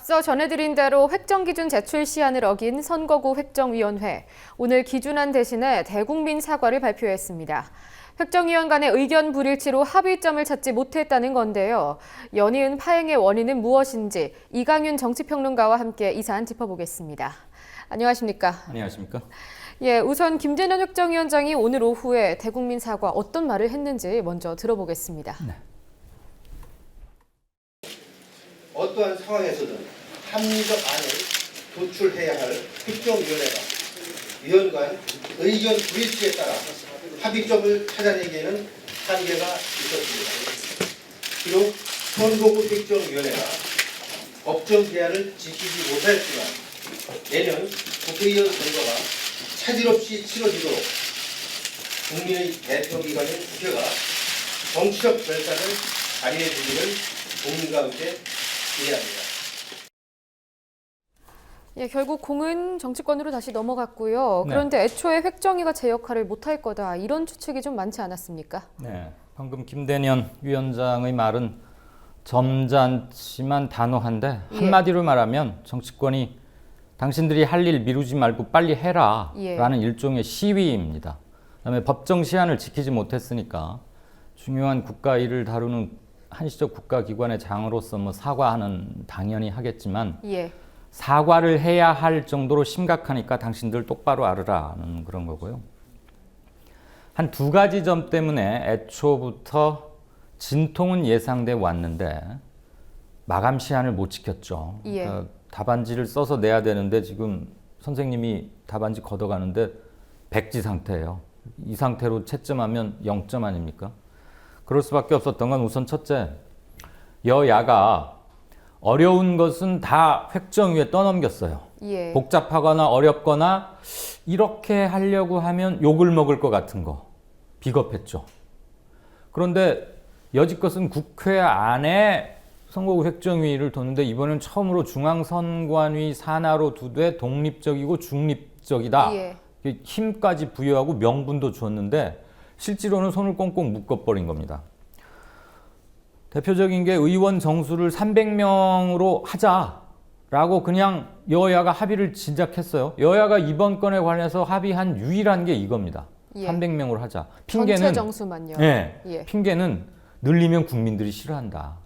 앞서 전해드린 대로 획정기준 제출 시한을 어긴 선거구 획정위원회. 오늘 기준안 대신에 대국민 사과를 발표했습니다. 획정위원 간의 의견 불일치로 합의점을 찾지 못했다는 건데요. 연이은 파행의 원인은 무엇인지 이강윤 정치평론가와 함께 이 사안 짚어보겠습니다. 안녕하십니까? 안녕하십니까? 예, 우선 김대년 획정위원장이 오늘 오후에 대국민 사과 어떤 말을 했는지 먼저 들어보겠습니다. 네. 어떠한 상황에서든 합리적 안을 도출해야 할 획정위원회가 위원 간 의견 불일치에 따라 합의점을 찾아내기에는 한계가 있었습니다. 비록 선거구 획정위원회가 법정 대안을 지키지 못하였지만 내년 국회의원 선거가 차질 없이 치러지도록 국민의 대표기관인 국회가 정치적 결단을 발휘해 주기를 국민과 함께 기대합니다. 예, 결국 공은 정치권으로 다시 넘어갔고요. 네. 그런데 애초에 획정위가 제 역할을 못할 거다. 이런 추측이 좀 많지 않았습니까? 네, 방금 김대년 위원장의 말은 점잖지만 단호한데 한마디로 말하면 정치권이 당신들이 할 일 미루지 말고 빨리 해라 라는 일종의 시위입니다. 그다음에 법정 시한을 지키지 못했으니까 중요한 국가 일을 다루는 한시적 국가기관의 장으로서 사과하는 당연히 하겠지만 사과를 해야 할 정도로 심각하니까 당신들 똑바로 알으라는 그런 거고요. 한 두 가지 점 때문에 애초부터 진통은 예상돼 왔는데 마감 시한을 못 지켰죠. 그러니까 답안지를 써서 내야 되는데 지금 선생님이 답안지 걷어가는데 백지 상태예요. 이 상태로 채점하면 0점 아닙니까? 그럴 수밖에 없었던 건 우선 첫째, 여야가 어려운 것은 다 획정위에 떠넘겼어요. 복잡하거나 어렵거나 이렇게 하려고 하면 욕을 먹을 것 같은 거 비겁했죠. 그런데 여지껏은 국회 안에 선거구 획정위를 뒀는데 이번엔 처음으로 중앙선관위 산하로 두되 독립적이고 중립적이다. 힘까지 부여하고 명분도 줬는데 실제로는 손을 꽁꽁 묶어버린 겁니다. 대표적인 게 의원 정수를 300명으로 하자라고 그냥 여야가 합의를 진작했어요. 여야가 이번 건에 관해서 합의한 유일한 게 이겁니다. 300명으로 하자. 핑계는 전체 정수만요. 핑계는 늘리면 국민들이 싫어한다.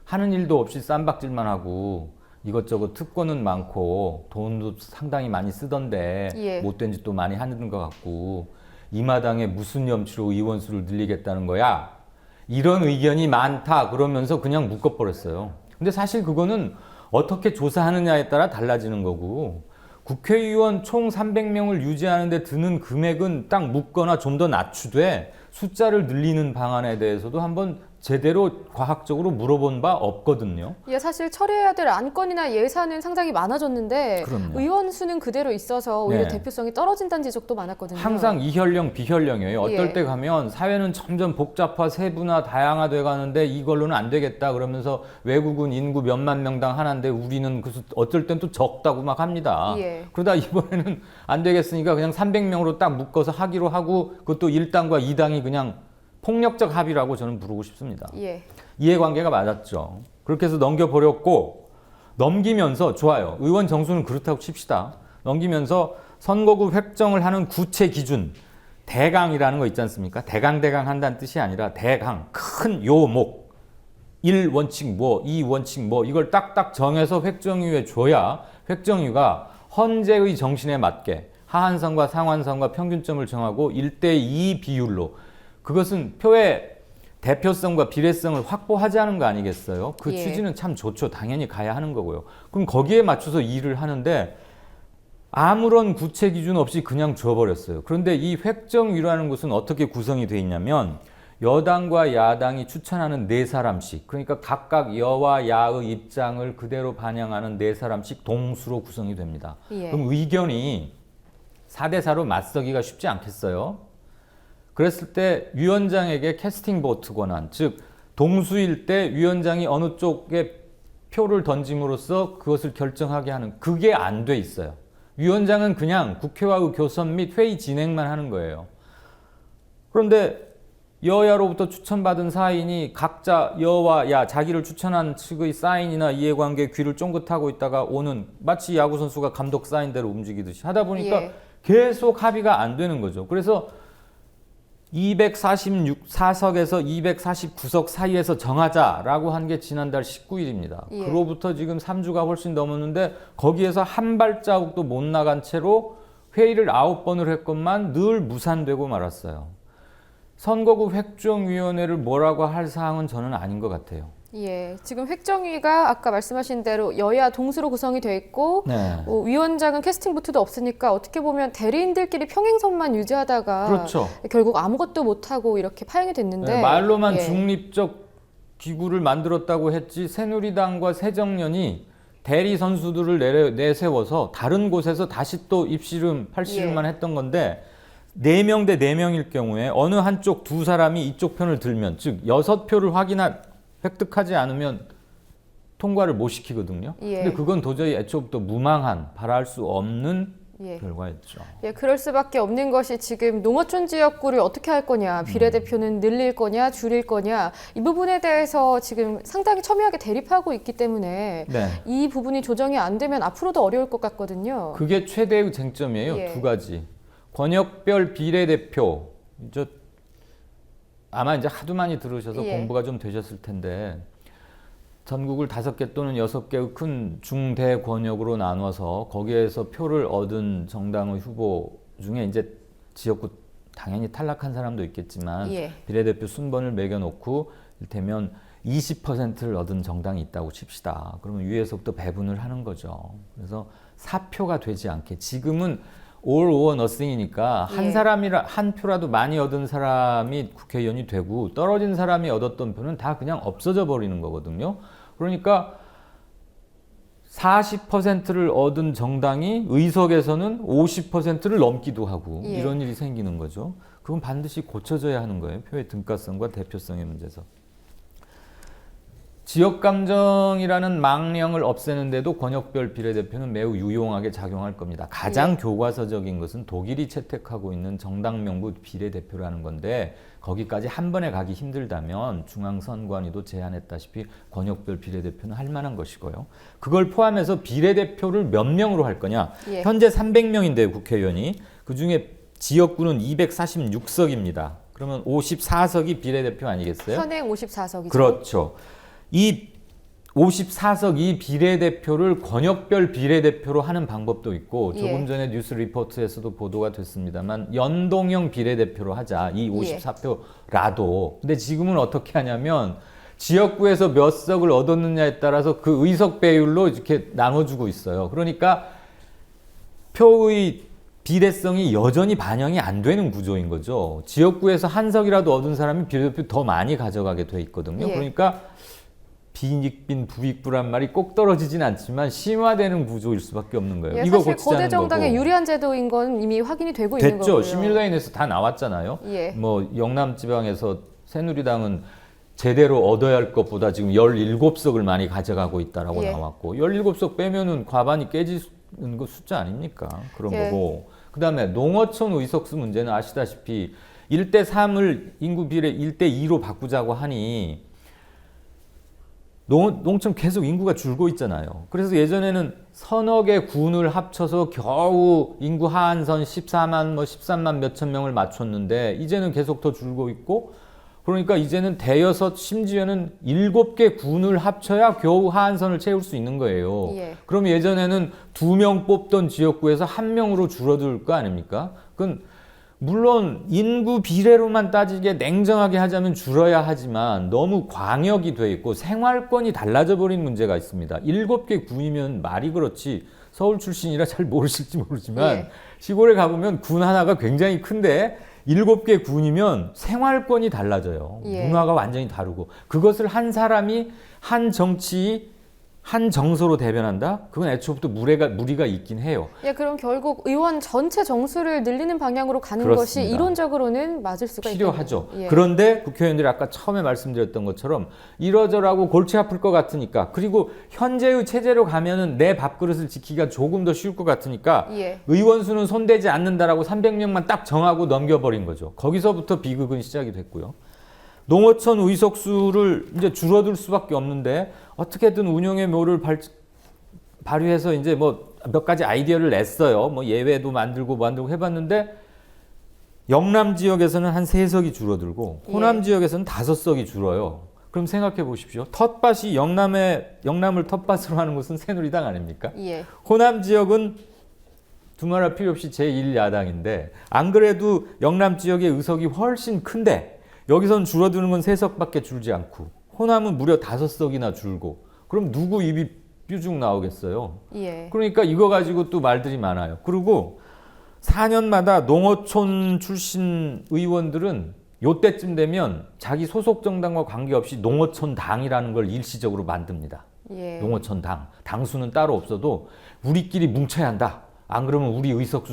하는 일도 없이 쌈박질만 하고 이것저것 특권은 많고 돈도 상당히 많이 쓰던데 못된 짓도 많이 하는 것 같고 이 마당에 무슨 염치로 의원 수를 늘리겠다는 거야? 이런 의견이 많다 그러면서 그냥 묶어버렸어요. 근데 사실 그거는 어떻게 조사하느냐에 따라 달라지는 거고 국회의원 총 300명을 유지하는 데 드는 금액은 딱 묶거나 좀 더 낮추되 숫자를 늘리는 방안에 대해서도 한번 제대로 과학적으로 물어본 바 없거든요. 사실 처리해야 될 안건이나 예산은 상당히 많아졌는데 의원 수는 그대로 있어서 오히려 대표성이 떨어진다는 지적도 많았거든요. 항상 이현령, 비현령이에요. 어떨 때 가면 사회는 점점 복잡화, 세분화, 다양화돼 가는데 이걸로는 안 되겠다 그러면서 외국은 인구 몇만 명당 하나인데 우리는 어떨 땐 또 적다고 막 합니다. 그러다 이번에는 안 되겠으니까 그냥 300명으로 딱 묶어서 하기로 하고 그것도 1당과 2당이 그냥 폭력적 합의라고 저는 부르고 싶습니다. 이해관계가 맞았죠. 그렇게 해서 넘겨버렸고 넘기면서 좋아요. 의원 정수는 그렇다고 칩시다. 넘기면서 선거구 획정을 하는 구체 기준 대강이라는 거 있지 않습니까? 대강 한다는 뜻이 아니라 대강, 큰 요목 1원칙 뭐, 2원칙 뭐 이걸 딱딱 정해서 획정위에 줘야 획정위가 헌재의 정신에 맞게 하한선과 상한선과 평균점을 정하고 1대2 비율로 그것은 표의 대표성과 비례성을 확보하자는 거 아니겠어요? 그 취지는 참 좋죠. 당연히 가야 하는 거고요. 그럼 거기에 맞춰서 일을 하는데 아무런 구체 기준 없이 그냥 줘버렸어요. 그런데 이 획정위라는 것은 어떻게 구성이 되어 있냐면 여당과 야당이 추천하는 4사람씩 그러니까 각각 여와 야의 입장을 그대로 반영하는 4사람씩 동수로 구성이 됩니다. 그럼 의견이 4대4로 맞서기가 쉽지 않겠어요? 그랬을 때 위원장에게 캐스팅 보트 권한, 즉 동수일 때 위원장이 어느 쪽에 표를 던짐으로써 그것을 결정하게 하는 그게 안 돼 있어요. 위원장은 그냥 국회와의 교섭 및 회의 진행만 하는 거예요. 그런데 여야로부터 추천받은 사인이 각자 여와 야 자기를 추천한 측의 사인이나 이해관계에 귀를 쫑긋하고 있다가 오는 마치 야구 선수가 감독 사인대로 움직이듯이 하다 보니까 예. 계속 합의가 안 되는 거죠. 그래서 246사석에서 249석 사이에서 정하자라고 한 게 지난달 19일입니다. 예. 그로부터 지금 3주가 훨씬 넘었는데 거기에서 한 발자국도 못 나간 채로 회의를 9번을 했건만 늘 무산되고 말았어요. 선거구 획정위원회를 뭐라고 할 사항은 저는 아닌 것 같아요. 예, 지금 획정위가 아까 말씀하신 대로 여야 동수로 구성이 돼 있고 네. 위원장은 캐스팅 보트도 없으니까 어떻게 보면 대리인들끼리 평행선만 유지하다가 그렇죠. 결국 아무것도 못하고 이렇게 파행이 됐는데 네, 말로만 예. 중립적 기구를 만들었다고 했지 새누리당과 새정년이 대리 선수들을 내세워서 다른 곳에서 다시 또 입씨름 팔씨름만 예. 했던 건데 4명 대 4명일 경우에 어느 한쪽 두 사람이 이쪽 편을 들면 즉 6표를 획득하지 않으면 통과를 못 시키거든요. 예. 근데 그건 도저히 애초부터 무망한 바랄 수 없는 예. 결과였죠. 예, 그럴 수밖에 없는 것이 지금 농어촌 지역구를 어떻게 할 거냐, 비례대표는 늘릴 거냐, 줄일 거냐 이 부분에 대해서 지금 상당히 첨예하게 대립하고 있기 때문에 네. 이 부분이 조정이 안 되면 앞으로도 어려울 것 같거든요. 그게 최대의 쟁점이에요. 예. 두 가지. 권역별 비례대표. 아마 이제 하도 많이 들으셔서 예. 공부가 좀 되셨을 텐데 전국을 5개 또는 6개의 큰 중대 권역으로 나눠서 거기에서 표를 얻은 정당의 후보 중에 이제 지역구 당연히 탈락한 사람도 있겠지만 예. 비례대표 순번을 매겨놓고 이를테면 20%를 얻은 정당이 있다고 칩시다. 그러면 위에서부터 배분을 하는 거죠. 그래서 사표가 되지 않게 지금은 all or nothing이니까 예. 한 표라도 많이 얻은 사람이 국회의원이 되고 떨어진 사람이 얻었던 표는 다 그냥 없어져 버리는 거거든요. 그러니까 40%를 얻은 정당이 의석에서는 50%를 넘기도 하고 예. 이런 일이 생기는 거죠. 그건 반드시 고쳐져야 하는 거예요. 표의 등가성과 대표성의 문제에서. 지역 감정이라는 망령을 없애는데도 권역별 비례대표는 매우 유용하게 작용할 겁니다. 가장 교과서적인 것은 독일이 채택하고 있는 정당명부 비례대표라는 건데 거기까지 한 번에 가기 힘들다면 중앙선관위도 제안했다시피 권역별 비례대표는 할 만한 것이고요. 그걸 포함해서 비례대표를 몇 명으로 할 거냐. 예. 현재 300명인데요, 국회의원이. 그중에 지역구는 246석입니다. 그러면 54석이 비례대표 아니겠어요? 현행 54석이죠. 그렇죠. 이 54석 이 비례대표를 권역별 비례대표로 하는 방법도 있고 조금 예. 전에 뉴스 리포트에서도 보도가 됐습니다만 연동형 비례대표로 하자. 이 54표라도. 근데 지금은 어떻게 하냐면 지역구에서 몇 석을 얻었느냐에 따라서 그 의석 배율로 이렇게 나눠주고 있어요. 그러니까 표의 비례성이 여전히 반영이 안 되는 구조인 거죠. 지역구에서 한 석이라도 얻은 사람이 비례대표 더 많이 가져가게 돼 있거든요. 예. 그러니까 비익빈 부익부란 말이 꼭 떨어지진 않지만 심화되는 구조일 수밖에 없는 거예요. 예, 이거 사실 고치자는 거대 정당에 거고. 유리한 제도인 건 이미 확인이 되고 있는 됐죠. 거고요. 시뮬레인에서 다 나왔잖아요. 예. 뭐 영남 지방에서 새누리당은 제대로 얻어야 할 것보다 지금 17석을 많이 가져가고 있다라고 예. 나왔고 17석 빼면은 과반이 깨지는 거 숫자 아닙니까? 그런 예. 거고. 그다음에 농어촌 의석수 문제는 아시다시피 1대 3을 인구 비례 1대 2로 바꾸자고 하니 농촌 계속 인구가 줄고 있잖아요. 그래서 예전에는 서너 개 군을 합쳐서 겨우 인구 하한선 14만 13만 몇천 명을 맞췄는데 이제는 계속 더 줄고 있고 그러니까 이제는 대여섯 심지어는 7개 군을 합쳐야 겨우 하한선을 채울 수 있는 거예요. 예. 그럼 예전에는 2명 뽑던 지역구에서 1명으로 줄어들 거 아닙니까? 그건 물론 인구 비례로만 따지게 냉정하게 하자면 줄어야 하지만 너무 광역이 돼 있고 생활권이 달라져 버린 문제가 있습니다. 7개 군이면 말이 그렇지 서울 출신이라 잘 모르실지 모르지만 예. 시골에 가보면 군 하나가 굉장히 큰데 7개 군이면 생활권이 달라져요. 예. 문화가 완전히 다르고 그것을 한 사람이 한 정치 한 정서로 대변한다? 그건 애초부터 무리가 있긴 해요. 예, 그럼 결국 의원 전체 정수를 늘리는 방향으로 가는 그렇습니다. 것이 이론적으로는 맞을 수가 필요하죠. 있겠네요. 예. 그런데 국회의원들이 아까 처음에 말씀드렸던 것처럼 이러저러하고 골치 아플 것 같으니까 그리고 현재의 체제로 가면은 내 밥그릇을 지키기가 조금 더 쉬울 것 같으니까 예. 의원 수는 손대지 않는다라고 300명만 딱 정하고 넘겨버린 거죠. 거기서부터 비극은 시작이 됐고요. 농어촌 의석수를 이제 줄어들 수밖에 없는데 어떻게든 운영의 묘를 발휘해서 이제 뭐 몇 가지 아이디어를 냈어요. 뭐 예외도 만들고 해봤는데 영남 지역에서는 한 3석이 줄어들고 호남 지역에서는 5석이 줄어요. 그럼 생각해 보십시오. 텃밭이 영남을 텃밭으로 하는 것은 새누리당 아닙니까? 예. 호남 지역은 두말할 필요 없이 제1야당인데 안 그래도 영남 지역의 의석이 훨씬 큰데 여기선 줄어드는 건 3석밖에 줄지 않고 호남은 무려 5석이나 줄고 그럼 누구 입이 뾰죽 나오겠어요. 예. 그러니까 이거 가지고 또 말들이 많아요. 그리고 4년마다 농어촌 출신 의원들은 요때쯤 되면 자기 소속 정당과 관계없이 농어촌 당이라는 걸 일시적으로 만듭니다. 예. 농어촌 당. 당수는 따로 없어도 우리끼리 뭉쳐야 한다. 안 그러면 우리 의석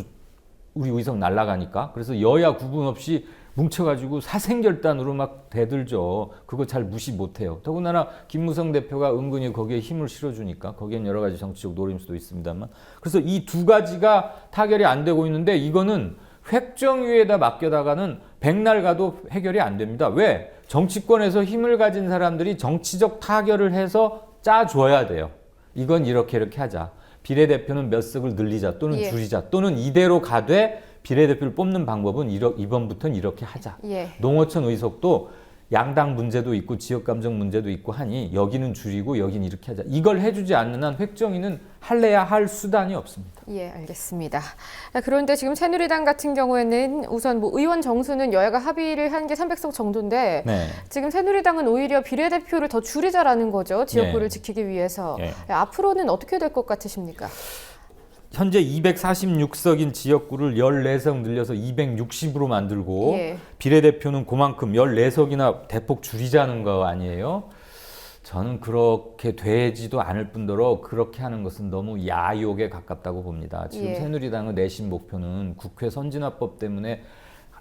날아가니까. 그래서 여야 구분 없이 뭉쳐가지고 사생결단으로 막 대들죠. 그거 잘 무시 못해요. 더군다나 김무성 대표가 은근히 거기에 힘을 실어주니까 거기엔 여러 가지 정치적 노림수도 있습니다만. 그래서 이 두 가지가 타결이 안 되고 있는데 이거는 획정위에다 맡겨다가는 백날 가도 해결이 안 됩니다. 왜? 정치권에서 힘을 가진 사람들이 정치적 타결을 해서 짜줘야 돼요. 이건 이렇게 하자. 비례대표는 몇 석을 늘리자 또는 예. 줄이자 또는 이대로 가되 비례대표를 뽑는 방법은 이번부터는 이렇게 하자. 예. 농어촌 의석도 양당 문제도 있고 지역감정 문제도 있고 하니 여기는 줄이고 여기는 이렇게 하자. 이걸 해주지 않는 한 획정위는 할래야 할 수단이 없습니다. 예, 알겠습니다. 그런데 지금 새누리당 같은 경우에는 우선 뭐 의원 정수는 여야가 합의를 한 게 300석 정도인데 네. 지금 새누리당은 오히려 비례대표를 더 줄이자라는 거죠. 지역구를 네. 지키기 위해서. 네. 앞으로는 어떻게 될 것 같으십니까? 현재 246석인 지역구를 14석 늘려서 260으로 만들고 예. 비례대표는 그만큼 14석이나 대폭 줄이자는 거 아니에요? 저는 그렇게 되지도 않을 뿐더러 그렇게 하는 것은 너무 야욕에 가깝다고 봅니다. 지금 예. 새누리당의 내심 목표는 국회 선진화법 때문에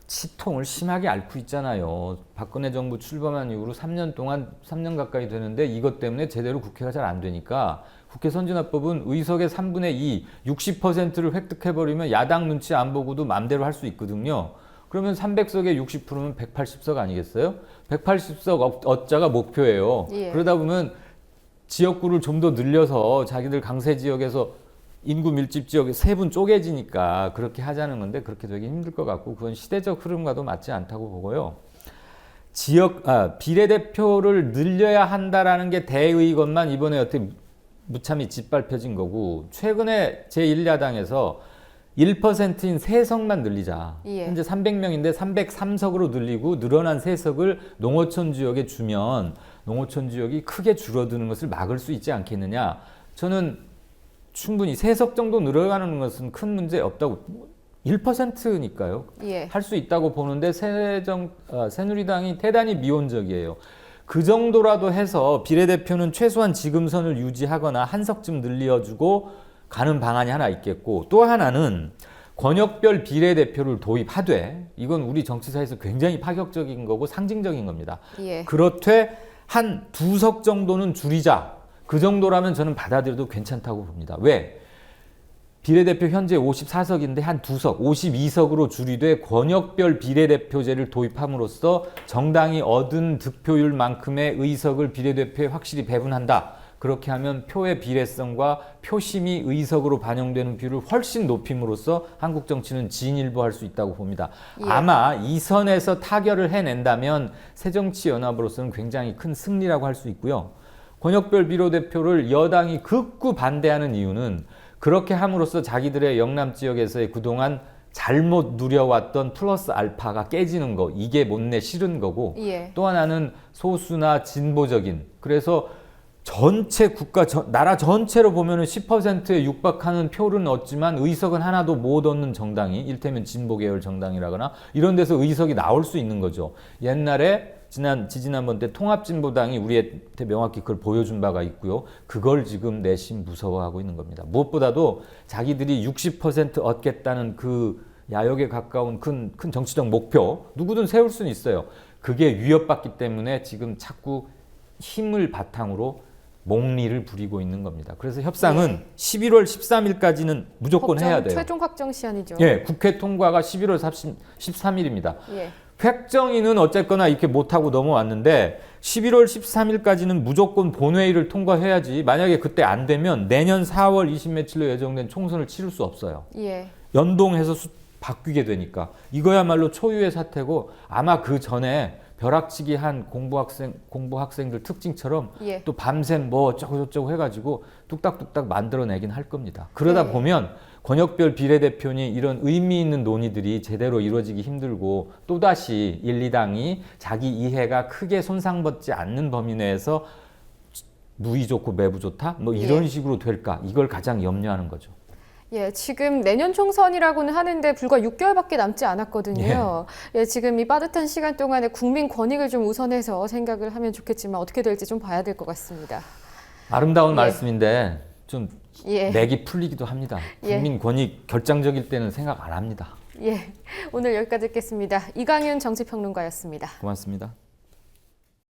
치통을 심하게 앓고 있잖아요. 박근혜 정부 출범한 이후로 3년 가까이 되는데 이것 때문에 제대로 국회가 잘 안 되니까 국회 선진화법은 의석의 3분의 2, 60%를 획득해버리면 야당 눈치 안 보고도 마음대로 할 수 있거든요. 그러면 300석에 60%면 180석 아니겠어요? 180석 얻자가 목표예요. 예. 그러다 보면 지역구를 좀 더 늘려서 자기들 강세 지역에서 인구 밀집 지역에 세분 쪼개지니까 그렇게 하자는 건데 그렇게 되기 힘들 것 같고 그건 시대적 흐름과도 맞지 않다고 보고요. 비례대표를 늘려야 한다라는 게 대의건만 이번에 어떻게 무참히 짓밟혀진 거고 최근에 제1야당에서 1%인 3석만 늘리자. 예. 현재 300명인데 303석으로 늘리고 늘어난 3석을 농어촌 지역에 주면 농어촌 지역이 크게 줄어드는 것을 막을 수 있지 않겠느냐. 저는 충분히 3석 정도 늘어가는 것은 큰 문제 없다고 1%니까요. 예. 할 수 있다고 보는데 새누리당이 대단히 미온적이에요. 그 정도라도 해서 비례대표는 최소한 지금 선을 유지하거나 한 석쯤 늘려주고 가는 방안이 하나 있겠고 또 하나는 권역별 비례대표를 도입하되 이건 우리 정치사에서 굉장히 파격적인 거고 상징적인 겁니다. 예. 그렇되 한 2석 정도는 줄이자. 그 정도라면 저는 받아들여도 괜찮다고 봅니다. 왜? 비례대표 현재 54석인데 한 2석, 52석으로 줄이되 권역별 비례대표제를 도입함으로써 정당이 얻은 득표율만큼의 의석을 비례대표에 확실히 배분한다. 그렇게 하면 표의 비례성과 표심이 의석으로 반영되는 비율을 훨씬 높임으로써 한국 정치는 진일보할 수 있다고 봅니다. 예. 아마 이 선에서 타결을 해낸다면 새정치연합으로서는 굉장히 큰 승리라고 할 수 있고요. 권역별 비례대표를 여당이 극구 반대하는 이유는 그렇게 함으로써 자기들의 영남 지역에서의 그동안 잘못 누려왔던 플러스 알파가 깨지는 거 이게 못내 싫은 거고 예. 또 하나는 소수나 진보적인 그래서 전체 나라 전체로 보면은 10%에 육박하는 표는 얻지만 의석은 하나도 못 얻는 정당이 일테면 진보계열 정당이라거나 이런 데서 의석이 나올 수 있는 거죠. 옛날에 지지난번 때 통합진보당이 우리한테 명확히 그걸 보여준 바가 있고요. 그걸 지금 내심 무서워하고 있는 겁니다. 무엇보다도 자기들이 60% 얻겠다는 그 야욕에 가까운 큰 정치적 목표 누구든 세울 수는 있어요. 그게 위협받기 때문에 지금 자꾸 힘을 바탕으로 목리를 부리고 있는 겁니다. 그래서 협상은 11월 13일까지는 무조건 해야 돼요. 최종 확정 시한이죠. 예, 국회 통과가 11월 13일입니다. 예. 획정위는 어쨌거나 이렇게 못하고 넘어왔는데 11월 13일까지는 무조건 본회의를 통과해야지 만약에 그때 안 되면 내년 4월 20며칠로 예정된 총선을 치를 수 없어요. 예. 연동해서 바뀌게 되니까 이거야말로 초유의 사태고 아마 그 전에 벼락치기 한 공부학생들 특징처럼 예. 또 밤샘 뭐 어쩌고저쩌고 해가지고 뚝딱뚝딱 만들어내긴 할 겁니다. 그러다 네. 보면 권역별 비례대표니 이런 의미 있는 논의들이 제대로 이루어지기 힘들고 또다시 1, 2당이 자기 이해가 크게 손상받지 않는 범위 내에서 무의 좋고 매부 좋다? 뭐 이런 예. 식으로 될까? 이걸 가장 염려하는 거죠. 예, 지금 내년 총선이라고는 하는데 불과 6개월밖에 남지 않았거든요. 예, 지금 이 빠듯한 시간 동안에 국민 권익을 좀 우선해서 생각을 하면 좋겠지만 어떻게 될지 좀 봐야 될 것 같습니다. 아름다운 예. 말씀인데 좀 예. 맥이 풀리기도 합니다. 예. 국민 권익 결정적일 때는 생각 안 합니다. 예, 오늘 여기까지 듣겠습니다. 이강윤 정치평론가였습니다. 고맙습니다.